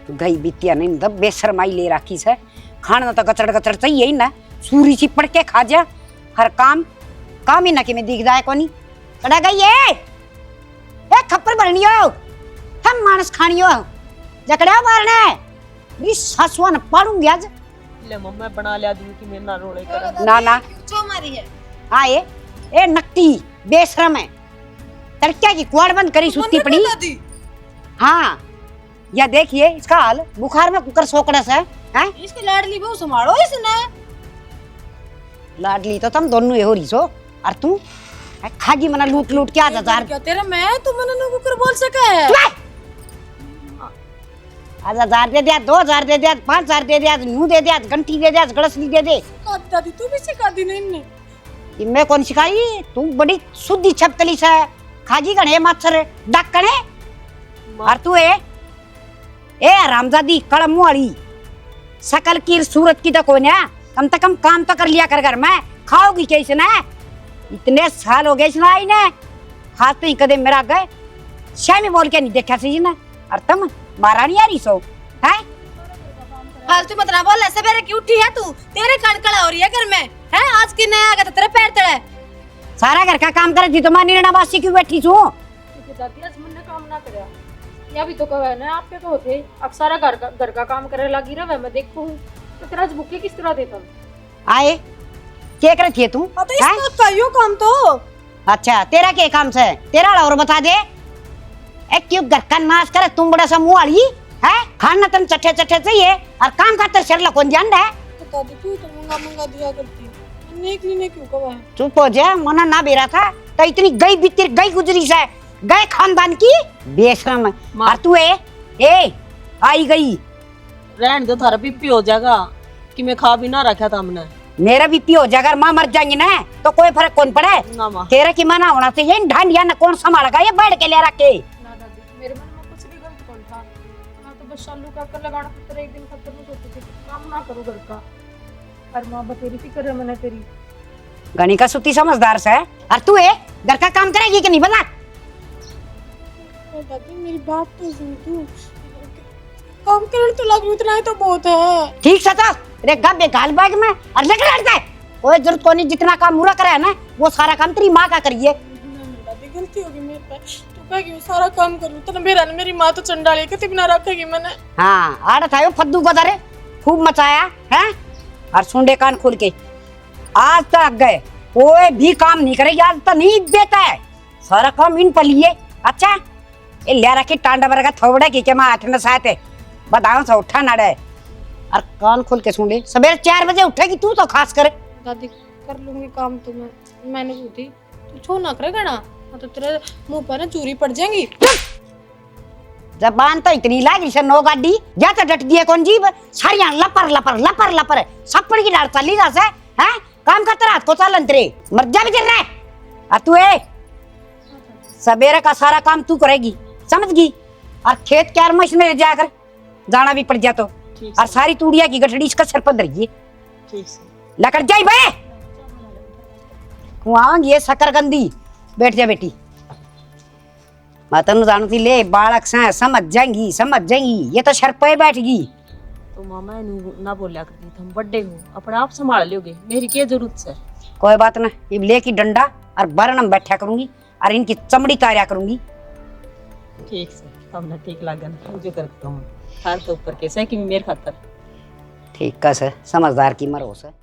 तू गई बितिया नहीं दब बेशरमाई ले रखी से खाना तो गचड़ गचड़ चाहिए ही ना सूरी सी पड़ के खा जा हर काम काम ही ना कि मैं दिख जाए कोनी कड़ा गई ए खप्पर बननी हो हम मानस खानी हो जकड़ा मारने मेरी सासुआ न पाड़ूंगी आज ले मम्मा बना लिया दूँ कि मैं ना रोड़े कर ना ना क्यों मारी है? हाँ ए नकटी बेशरम है तड़के की कुआड़ बंद करी सुती पड़ी। हाँ या देखिए इसका हाल बुखार में कुकर सोकड़स है इसकी लाडली बहू संभालो इसने। लाडली तो तुम दोनों ही हो रही सो और तू खागी मना लूट लूट के आ जा क्या तेरा मैं तुम मने कुकर बोल सके है? आजा 1000 दे दिया 2000 दे दिया 5000 दे दिया नू दे दिया घंटी दे दिया गड़सली दे दे। दादी तू भी सिखा दी नहीं इनने कि मैं कौन सिखाई तू बड़ी शुद्धि छपकली से खागी गणे मच्छर डकणे और तू ए रामजादी कड़म वाली सकल की सूरत की तो कोई ना कम से कम काम तो कर लिया कर घर में खाओगी कैसे ना इतने साल हो गए इसने आई ने हाथ नहीं कदे मेरा गए शामी बोल के नहीं देखा सी ना और तुम महारानी आ रही सो है फालतू मत ना बोल ऐसे मेरे की उठी है तू तेरे कड़कड़ा हो रही है घर में है आज की नया आ गया तेरे पैर तले सारा घर का काम करे थी तो मैं निर्णावासी क्यों बैठी छू दादी आज मन ने काम ना करया या भी तो कहे ना आप पे तो होते अब सारा घर का काम करे लगी रहे मैं देखू तो तेरा आज बुके किस तरह देता आए क्या कर रही है तू इसको कहियो काम तो अच्छा तेरा क्या काम से तेरा और बता दे एक क्यों घर का नाश करे तुम बड़ा सा मुंह वाली है खाना तुम चट्टे चट्टे चाहिए और काम करते शर्ला कौन जान है दादी तू तो मंगा दिया करती ने क्यों कहा चुप हो जा मना ना बेरा था तो इतनी गई बीती गई गुजरी से गए खानदान की बेशरम और तू ए आई गई रहन दो थारा बीपी हो जाएगा कि मैं खा भी ना रखा था हमने मेरा बीपी हो जाएगा माँ मर जाएंगी ना तो कोई फर्क कौन पड़े ना माँ तेरा की माना होना चाहिए ढांडिया न कौन संभालेगा ये बैठ के ले रखे ना दादी मेरे मन में कुछ भी गलत कौन था मैं तो बस शालू का कर लगाना तो एक दिन खत्म नहीं सोचती थी काम ना करूँ घर का और माँ बतेरी फिक्र है मैंने तेरी गणी का सुती समझदार से और तू घर का काम करेगी कि नहीं बता दादी मेरी बात तो सुन तू काम करने तो लग इतना ही तो बहुत है। ठीक से तो रे गब्बे गाल बैग में और लेकर हटता है। कोई जरूरत को नहीं, जितना काम पूरा करे है ना वो सारा काम तेरी माँ का करिए। दादी गलती होगी मेरे पे, तो क्या कि सारा काम कर लूं तो मेरा ने मेरी माँ तो चंडाली के बिना रखेगी मैंने। हाँ आड़ा था वो फद्दू को दरे खूब मचाया है। और सुंडे कान खोल के आज तक गए कोई भी काम नहीं करे, आज तो नहीं देता है सारा काम इन पर लिए। अच्छा ये ले रखी टांडा बरगा थोड़ा की मैं 8 न 7 बताओ से उठा ना रहे। और कान खोल के सुन, सवेरे 4 बजे उठेगी तू तो खास कर। दादी कर लूंगी काम तो मैंने पूछी तू छो ना करेगा ना तो तेरे मुंह पर ना चूरी पड़ जाएंगी। जबान तो इतनी लागी से नो गाड़ी या तो डट दिए कौन जीव सारिया लपर लपर लपर लपर सपड़ की डाल चली जा से हैं। काम करते रात को चालन तेरे मर जा भी रहा है। और तू ए सवेरे का सारा काम तू करेगी समझ गई। और खेत के मशीन में जाकर जाना भी पड़ जा तो। और सारी तूड़िया की गठड़ी इसका सर पर धरिए लकड़ जाई बे कुआं ये शकरगंदी। बैठ जा बेटी, मैं तेन जानती ले बालक से समझ जाएंगी ये तो सर पे बैठ गई। तो मामा इन्हू ना बोलिया करती तुम बड़े हो अपने आप संभाल लोगे, मेरी क्या जरूरत है। कोई बात ना, ये ले की डंडा और बरनम बैठा करूंगी और इनकी चमड़ी तारिया करूंगी। ठीक से हमने ठीक लागन जो करता हूँ थार तो ऊपर कैसे कि मेरे खातर ठीक है सर, समझदार की मरो से।